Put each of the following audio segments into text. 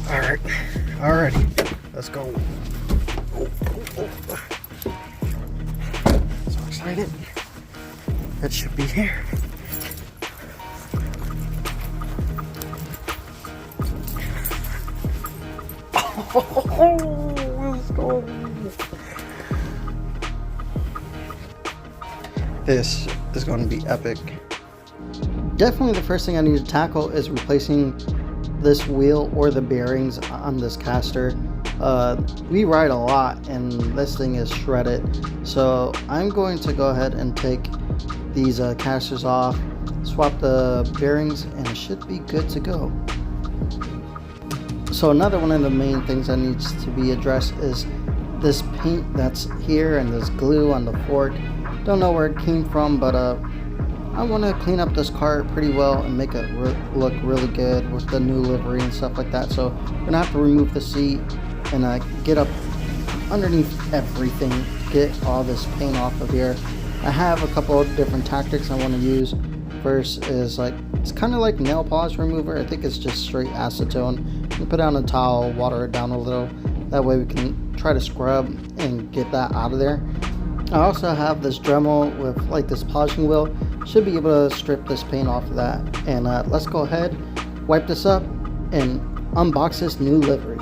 Alright, alrighty, let's go. So excited. It should be here. Let's go. This is going to be epic. Definitely the first thing I need to tackle is replacing this wheel or the bearings on this caster. We ride a lot and this thing is shredded, so I'm going to go ahead and take these casters off, swap the bearings, and it should be good to go. So another one of the main things that needs to be addressed is this paint that's here and this glue on the fork. Don't know where it came from, but I want to clean up this car pretty well and make it look really good with the new livery and stuff like that. So I'm gonna have to remove the seat and get up underneath everything, get all this paint off of here. I have a couple of different tactics I want to use. First is it's kind of like nail polish remover. I think it's just straight acetone. You put it on a towel, water it down a little. That way we can try to scrub and get that out of there. I also have this Dremel with this polishing wheel. Should be able to strip this paint off of that. And let's go ahead, wipe this up, and unbox this new livery.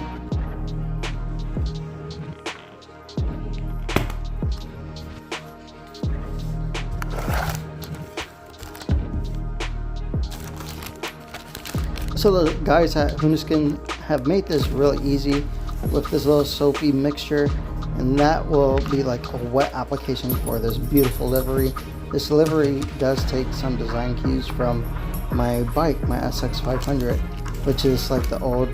So the guys at Hooniskins have made this really easy with this little soapy mixture, and that will be like a wet application for this beautiful livery. This livery does take some design cues from my bike, my SX500, which is like the old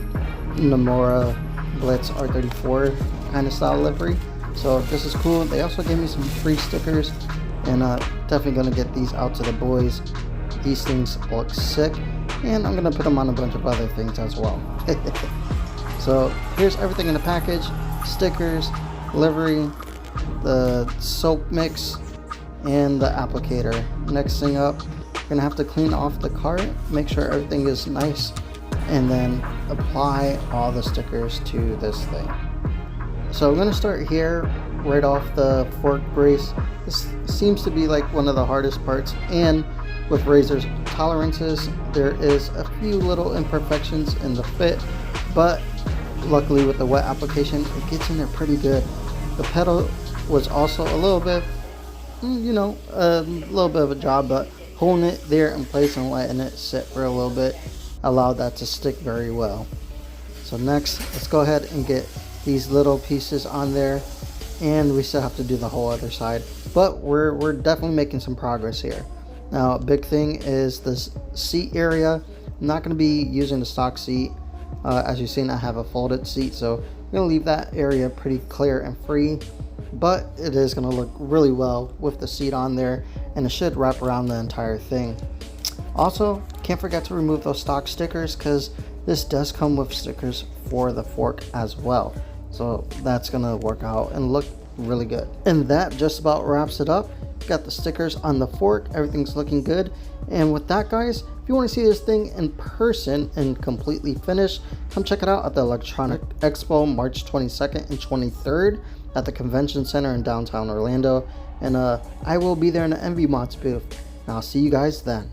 Nomura Blitz R34 kind of style livery. So this is cool. They also gave me some free stickers, and definitely gonna get these out to the boys. These things look sick, and I'm gonna put them on a bunch of other things as well. So here's everything in the package: stickers, livery, the soap mix, and the applicator. Next thing up, you're gonna have to clean off the cart, make sure everything is nice, and then apply all the stickers to this thing. So I'm gonna start here, right off the fork brace. This seems to be like one of the hardest parts, and with Razor's tolerances, there is a few little imperfections in the fit, but luckily with the wet application, it gets in there pretty good. The pedal was also a little bit, a little bit of a job, but holding it there in place and letting it sit for a little bit allowed that to stick very well. So next, let's go ahead and get these little pieces on there, and we still have to do the whole other side, but we're definitely making some progress here. Now, a big thing is this seat area. I'm not going to be using the stock seat. As you've seen, I have a folded seat, so I'm going to leave that area pretty clear and free, but it is going to look really well with the seat on there, and it should wrap around the entire thing. Also, can't forget to remove those stock stickers, because this does come with stickers for the fork as well, so that's going to work out and look really good. And that just about wraps it up. Got the stickers on the fork, everything's looking good. And with that, guys, if you want to see this thing in person and completely finished, come check it out at the Electrify EXPO March 22nd and 23rd at the Convention Center in downtown Orlando. And I will be there in the Envy Mods booth. And I'll see you guys then.